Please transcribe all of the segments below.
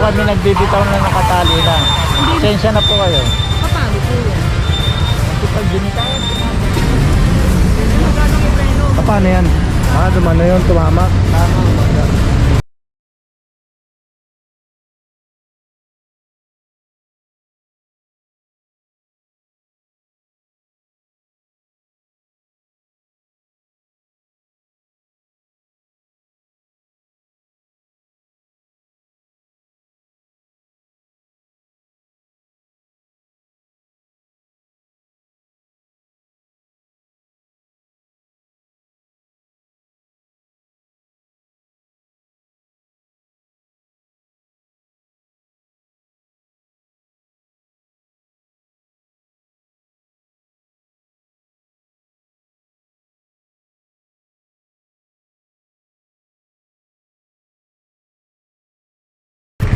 kami nagbibitaw na nakatali na. Sensya na po kayo. Paano po yan? Pag binitayan. Paano yan? Duman na yun, tumama. Tama.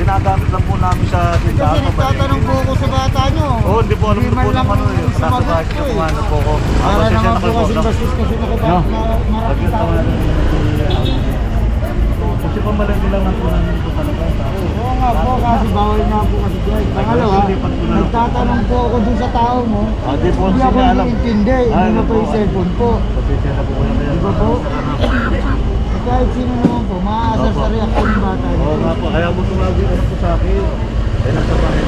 Ginagamit lang po namin sa tindahan. Kasi nagtatanong po ako sa bata nyo. Oo, hindi po alam Hindi po man lang ng ano eh. Nasa sumagot bakit ko ka eh. kumano po ako. Para Pasensya naman na po kayo kasi po. basis kasi No. maraming tao. Kasi pamalagi lang po namin po talaga. Oo nga po, kasi bawal nga po kasi dyan. Pangalawa, nagtatanong po ako dun sa tao mo. Di po Hindi ako alam. naiintindi. Hindi na po yung cellphone po. Pasensya na po kayo. Di ba po? Kahit sino naman po, maaasar sa reaksyon ng bata. Oo nga po, kaya mo tumawag ano po sa akin. Eh, nasa bahay.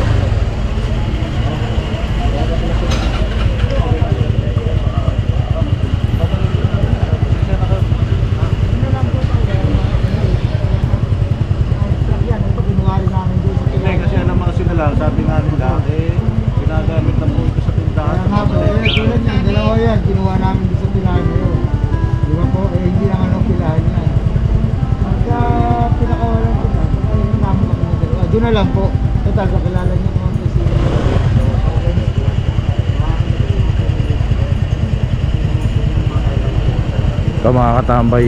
Hindi, kasi alam mo kasi nila, sabi nga nila, ginagamit lang po ito sa tindahan. Kaya nga po, tulad niyan, dalawa yan, kinuha namin doon sa pilahan ngayon. Di ba po, hindi naman ang pilahan yan. Pagka pinakawalan ko na, ayun namin kami na dalawa. Doon na lang po, total, kakilala niyo naman po si... Ito mga katambay,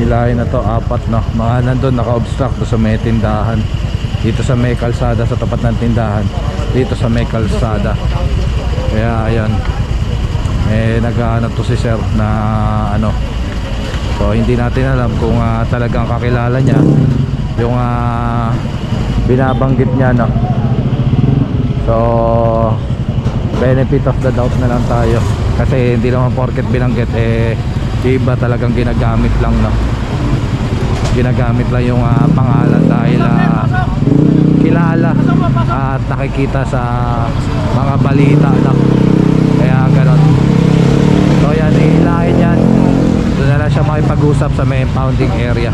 hilahin na to, apat no. Mga nandun naka-obstruct sa may tindahan. Dito sa may kalsada, sa tapat ng tindahan. Dito sa may kalsada. Kaya ayan, nag-ano to si sir na ano. So hindi natin alam kung talagang kakilala niya yung binabanggit niya no. So benefit of the doubt na lang tayo. Kasi hindi naman porket binanggit iba talagang ginagamit lang no. Ginagamit lang yung pangalan dahil kilala at nakikita sa mga balita no. Kaya ganon. So yan, ihilahin yan. Doon na lang siya makipag-usap sa may impounding area.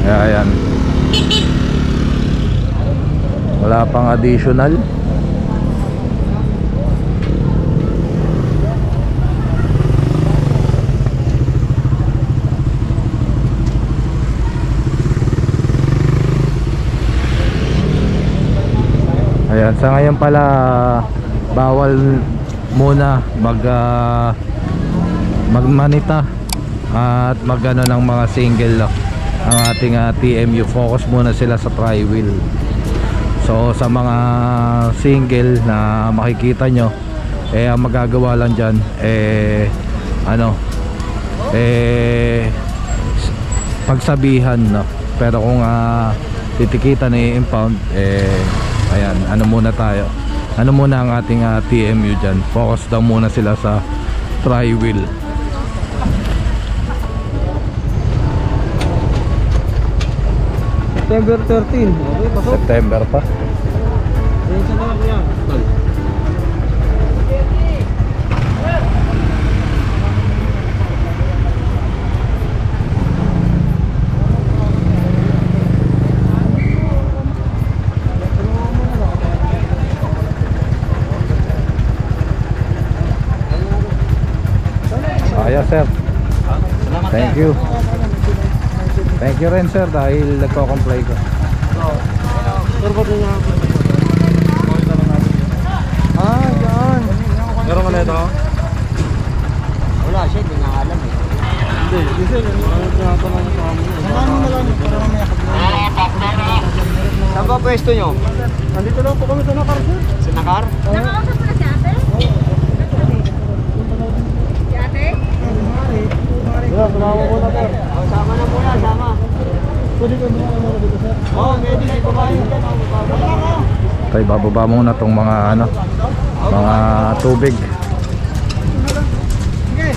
Ayan. Wala pang additional. Ayan, sa ngayon pala bawal muna magmanita at magano ng mga single lock ang ating TMU. Focus muna sila sa tri-wheel. So sa mga single na makikita nyo, ang magagawa lang dyan pagsabihan no? Pero kung titikitan na i-impound, ayan, ano muna tayo, ano muna ang ating TMU dyan. Focus daw muna sila sa tri-wheel. September 13. Okay, pasok. September pa. Ayun sa mga kuya. Ayos sir. Thank you. Thank you rin sir dahil nagko-comply ko. Yan. Meron ka na ito? Wala siya, hindi nga alam eh. Ano na lang para mamaya ka. Saan ba pwesto nyo? Nandito lang po kami sa Nakar, sir. Sa Nakar? Nakakausap mo na si ate? Si ate? Sama na muna, sama. Pwede ka muna dito, sir? Oo, pwede. Ipabahin ka na. Tayo bababa muna tong mga ano, mga tubig. Sige.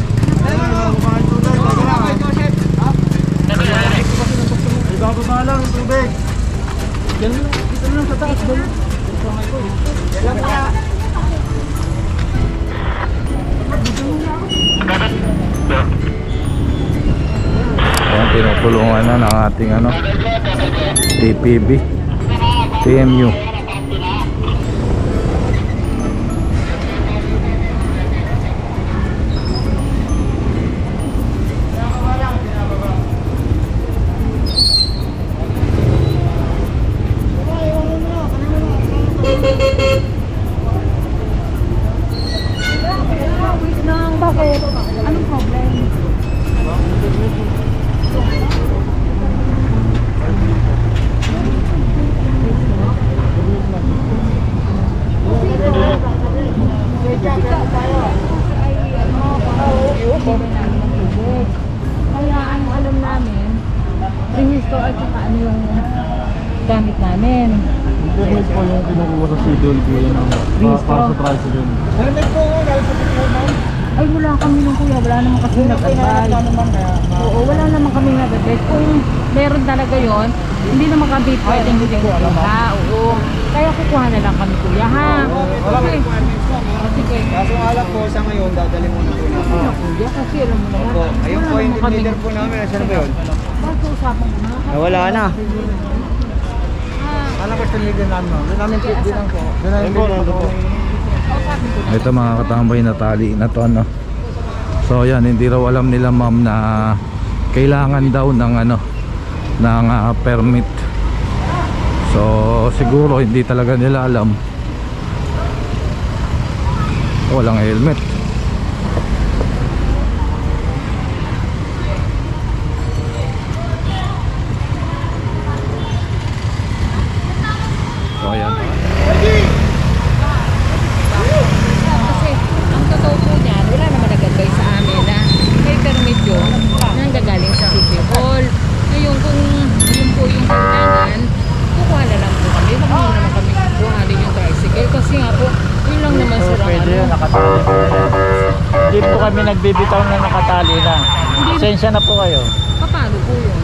Ibababa lang yung tubig. Yan lang, dito lang sa taas. Yan lang kaya. Ayan, tinutulungan na ng ating ano, TPB, TMU. Wait lang, bakit? Anong problem? Kaya ang alam namin, restore at saka ano yung gamit namin. Internet po yung kinukuha sa schedule po yun para sa tricycle. Helmet po, dahil sa pagkakas, ma'am. Ay wala kami nung kuya, wala naman kasi nag-advise. Oo, wala naman kami nag-advise. Kung meron talaga yon, hindi naman kami pwedeng hindi kukuha. Oo. Kaya kukuha na lang kami kuya ha. Wala Okay. requirements po, ma'am. Sige. Kaso nga lang po, sa ngayon, dadali muna po namin. Kuya, kuya, kasi alam mo naman. Opo, ayun po wala yung naman kami- leader po namin. Saan ba yun? Bakit usapan mo na? Nawala na. Ah, Ano question leader namin, ma'am? Doon namin po, doon lang po. Doon namin po. Ito mga katambay na tali na to ano. So yan, hindi raw alam nila ma'am na kailangan daw ng ano, ng permit. So siguro hindi talaga nila alam. Walang helmet. So ayan. kasi ang totoo po niyan, wala naman nag-advise sa amin na may permit yun na nanggagaling sa City Hall. Ngayon kung yun po yung kailangan, kukuha na lang po kami. Huwag mo naman kami kukuha din yung tricycle kasi nga po, yun lang naman So, sila pwede yun, nakatali po na. Hindi po kami nagbibitaw na nakatali na. Pasensya na po kayo. Paano po yun?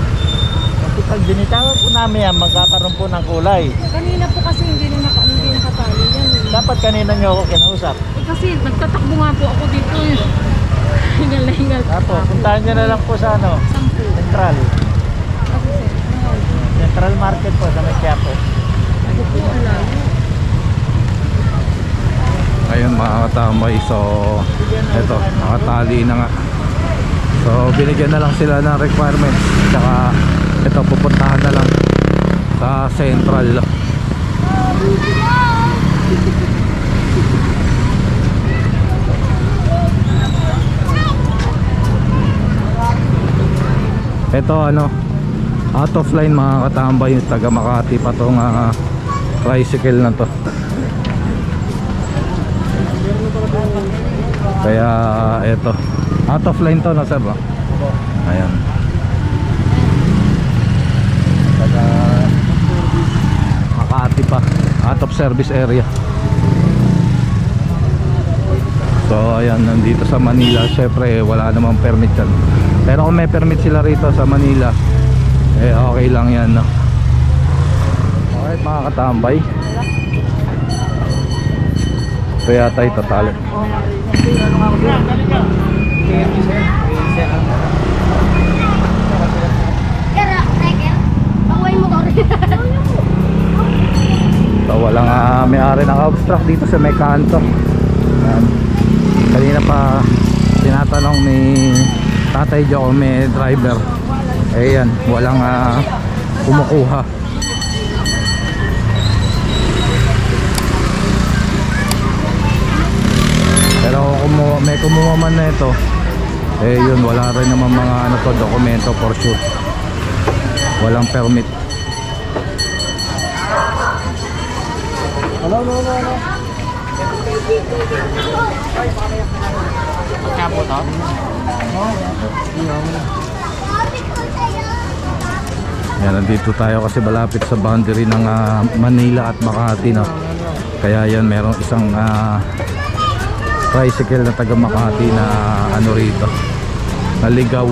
Kasi pag binitawan po namin yan, magkakaroon po ng kulay. Kanina po kasi hindi nakatali yan. Dapat kanina nyo ako kinausap. Kasi nagtatakbo nga po ako dito. Hingal na hingal. Tapos, puntahan nyo na lang po sa ano, Sampu. Central. Kasi sentral. Central Market po sa May Quiapo. Ano po ang layo? Ayun mga katambay, so eto, nakatali na nga. So binigyan na lang sila ng requirements. Tsaka ito, pupuntahan na lang sa Central. Ito ano, out of line mga katambay, taga Makati pa tong tricycle na to. Kaya eto, out of line to na sir, no? Ayan. Taga Makati pa, out of service area. So ayan, nandito sa Manila, syempre wala namang permit yan. Pero kung may permit sila rito sa Manila, eh okay lang yan, no? Alright mga katambay, ito yata ito tali. So walang may-ari ng abstract dito sa may kanto. Ayan. Kanina pa tinatanong ni Tatay Joe kung may driver. Eh yan, walang kumukuha. Pero kung may kumuha man na ito, eh yun, wala rin naman mga ano to, dokumento for sure. Walang permit. Kaya po to? Yan, nandito tayo kasi malapit sa boundary ng Manila at Makati, no? Kaya yan, merong isang tricycle na taga Makati na ano rito, naligaw.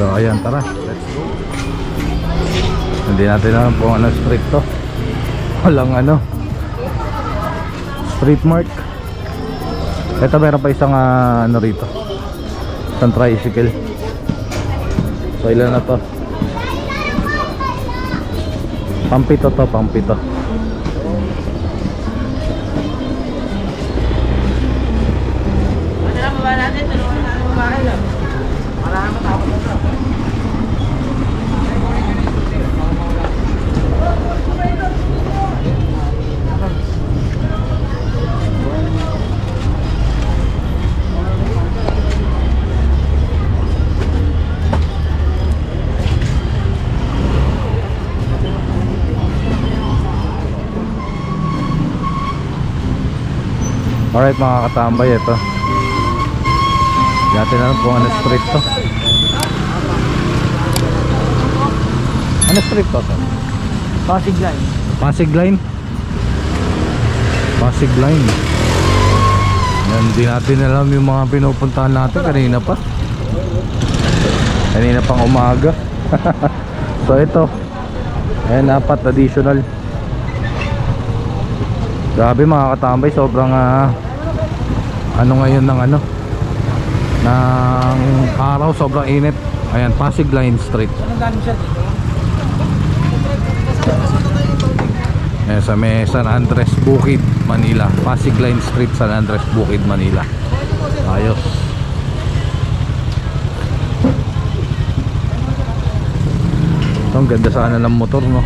So ayan, tara, let's go. Hindi natin alam kung ano street to. Walang ano street mark. Ito meron pa isang ano rito, isang tricycle. So ilan na to? Pampito to, pampito. Alright mga katambay, ito natin alam kung ano street to. Ano street to? Pasig Line. Pasig Line? Pasig Line. Yan, di natin alam yung mga pinupuntahan natin kanina pa. Kanina pang umaga. So ito, ayan, 4 additional. Grabe mga katambay, sobrang ano ngayon ng ano ng araw, sobrang init. Ayan, Pasig Line Street. Ayan, sa may San Andres Bukid, Manila. Pasig Line Street, San Andres Bukid, Manila. Ayos. Ito, ang ganda sana ng motor, no?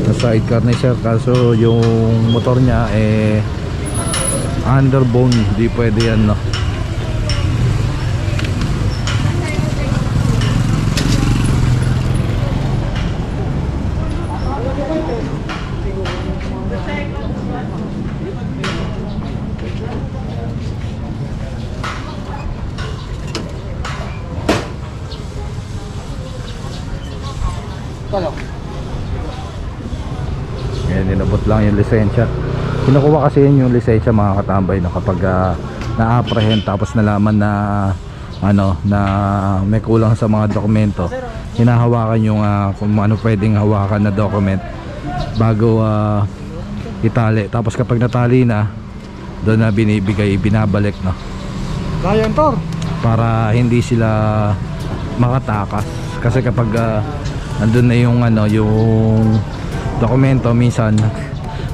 Na sidecar ni sir, kaso yung motor niya underbone, di pwede yan, no? Ayan, inabot lang yung lisensya. Kinukuha kasi yun yung lisensya mga katambay, no? Kapag na-apprehend tapos nalaman na ano, na may kulang sa mga dokumento, hinahawakan yung kung ano pwedeng hawakan na document bago itali. Tapos kapag natali na, doon na binabalik, no? Ryan Tor. Para hindi sila makatakas. Kasi kapag andun na yung ano, yung dokumento, minsan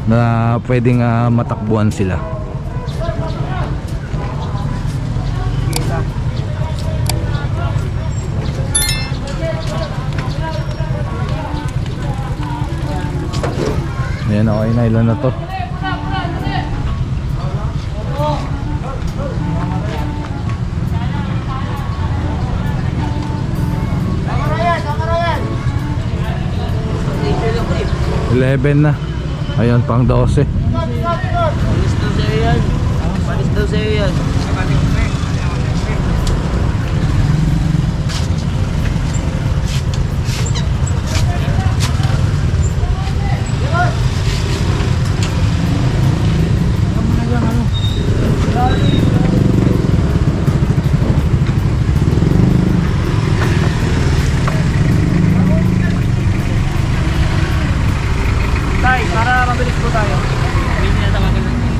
na pwedeng matakbuhan sila. Ayan, okay na, ilan na to? Eleven na. Ayun, pang 12. Panis daw sa'yo yan. Panis daw sa'yo yan. Tay, para mabilis po tayo. Hindi na tawagan natin.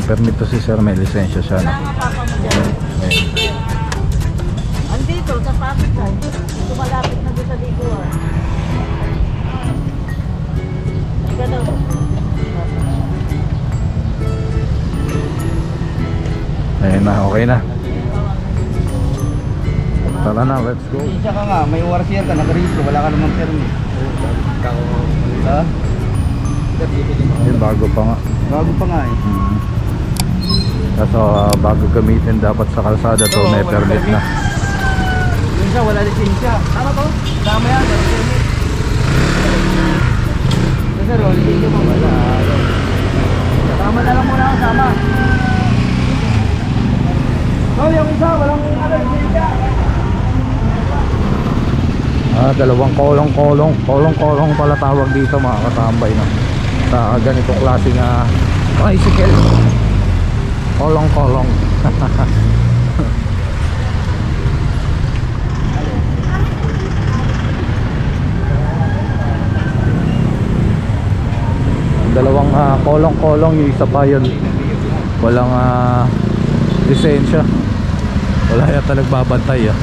permit to si sir, may lisensya siya na. Andito, sa traffic light. Tumalapit na doon sa likuan. Ganun. Ayun na, okay na. Tara na, let's go. Isa ka nga, may warsiyan ka, nakarito, wala ka namang permit. Ha? Yun, bago pa nga. Bago pa nga eh. Kaso bago gamitin dapat sa kalsada to, may permit na. Yun siya, wala lisensya. Tama to? Tama yan, wala permit. Kasi lisensya mo wala. Tama na lang muna ako, sama. Oh, yung isa, walang lisensya. Dalawang kolong pala tawag dito mga katambay, no? Sa ganitong klaseng tricycle. Kolong. Dalawang kolong, yung isa pa yun walang lisensya. Wala yata nagbabantay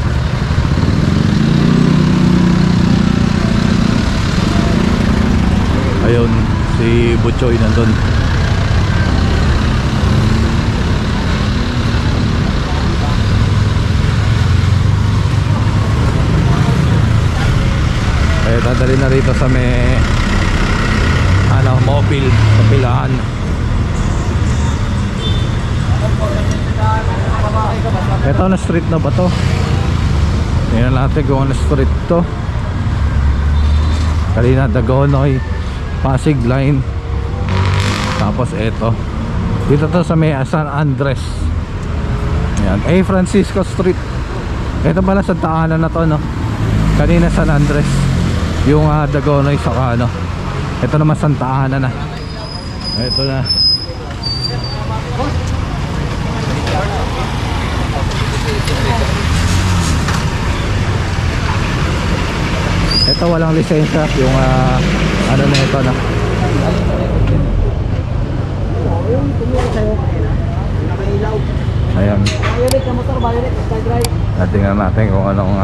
Ayun, si Butchoy nandun. Dadali na rito sa may mobile sa pilaan. Ito na street na ba to? Tingnan natin kung ano street to. Kanina Dagonoy, Pasig line. Tapos ito dito to sa may San Andres. Ayan, A. Francisco Street. Ito pala sa daanan na to, no? Kanina San Andres yung Dagonoy saka ito naman Santa Ana na. Ito na. Ito walang lisensya yung na ito na. Ayan. Tingnan natin kung anong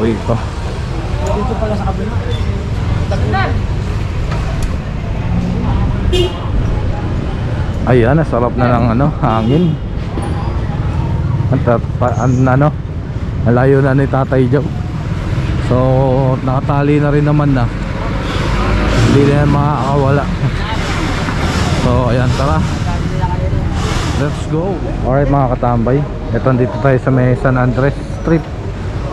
ito. Dito pala sa kabila. Ayan, sarap na ng hangin. Malayo na ni Tatay Joe. So nakatali na rin naman na. Hindi na yan makakawala. So ayan, tara, let's go. Alright mga katambay, ito dito tayo sa may San Andres Street.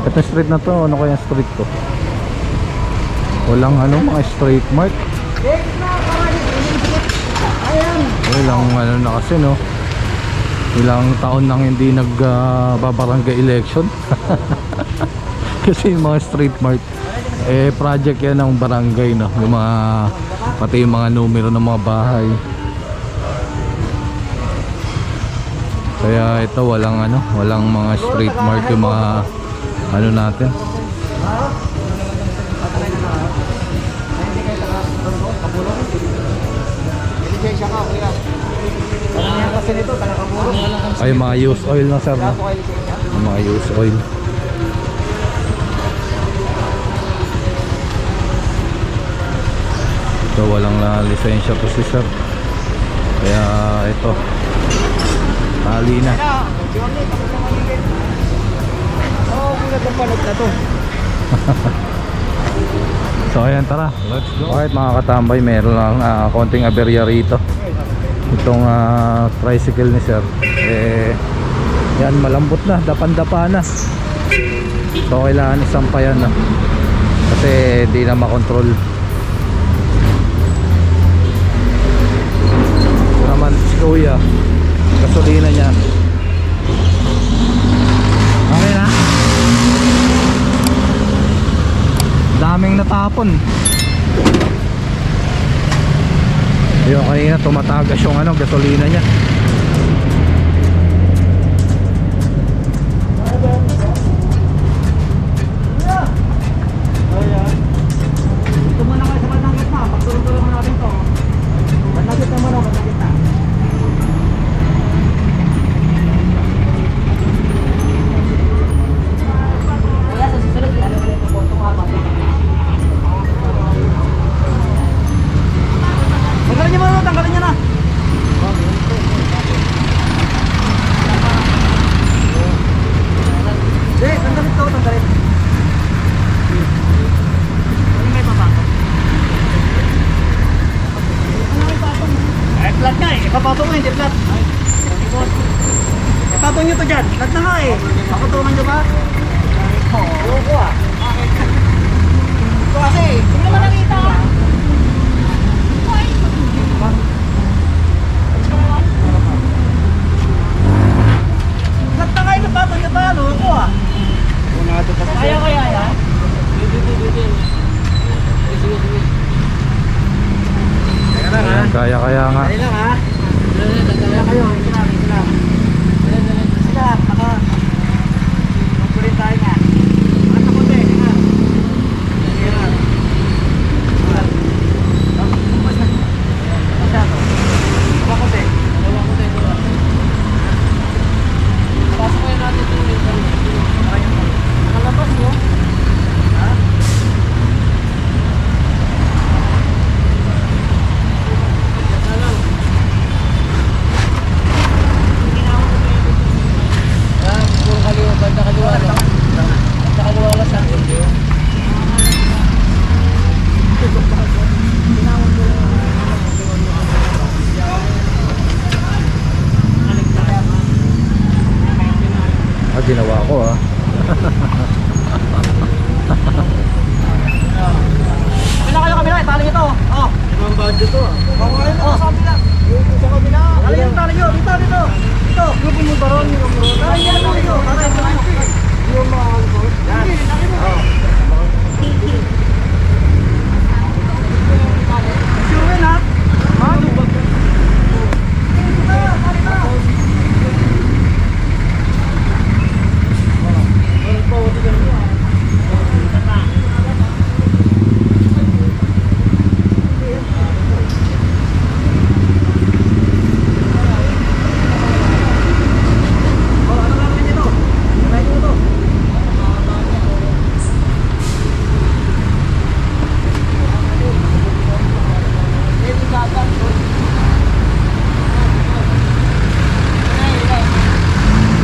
Ito street na to, ano kaya street to? Walang mga street mark. Walang na kasi, no? Ilang taon nang hindi nagbabarangay election. Kasi yung mga street mark project yan ng barangay, no? Yung pati yung mga numero ng mga bahay. Kaya ito walang mga street mark yung mga natin. Ay, mga used oil na sir, no? Mga used oil. Ito walang lisensya to si sir. Kaya ito tali na. So ayan, tara, let's go. Alright mga katambay, meron lang konting aberya rito. Itong tricycle ni sir yan, malambot na, dapan-dapa na. So kailangan isampayan na kasi di na makontrol. Ito naman si kuya, gasolina niya okay na. Daming natapon. Yung kanina tumatagas yung gasolina niya. Ito muna kayo sa bandang gitna. Pagtulong-tulungan natin to. Bandang gitna muna, bandang gitna. Papatong mo, hindi flat. Papatong nyo to dyan. Flat na nga eh. Papatungan nyo ba? Oo ko ah. Ito kasi. Hindi naman nakita. Flat na nga yung napatong nyo ba? Ano ko ah. Kaya yan? Kaya nga. Dali lang ha. Dali kayo. Ito lang. Sila, baka magkulit tayo nga. Ang takote, nga. Sige na. Masyado. Takote. Pasok kayo natin ito. Nakalabas mo? Ha? Ginawa ko ah. Kabila kayo, kabila. Tali ito. Oh. Ang budget to ah. Oh, sa kabila. Sa kabila. Tali yung tali nyo. Dito, dito. Dito. Yung pumubaron. Tali yan, tali nyo. Tali nyo. Yung mga ano. Yan. Oh. Sure win ha? Ha? Tali na.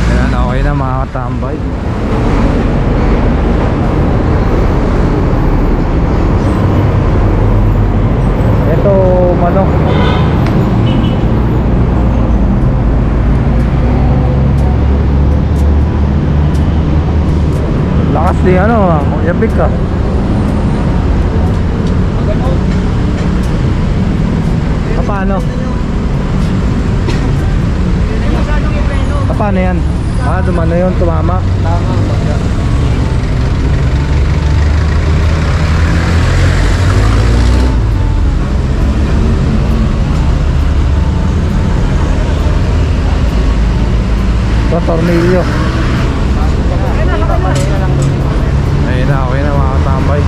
Ayan, okay na mga katambay. Ito manok. Lakas ni ano, yabig ka. Paano? Paano yan? Ah, dumano yun, tumama. Tama. Ito, tornilyo. Ayun na, okay na mga katambay.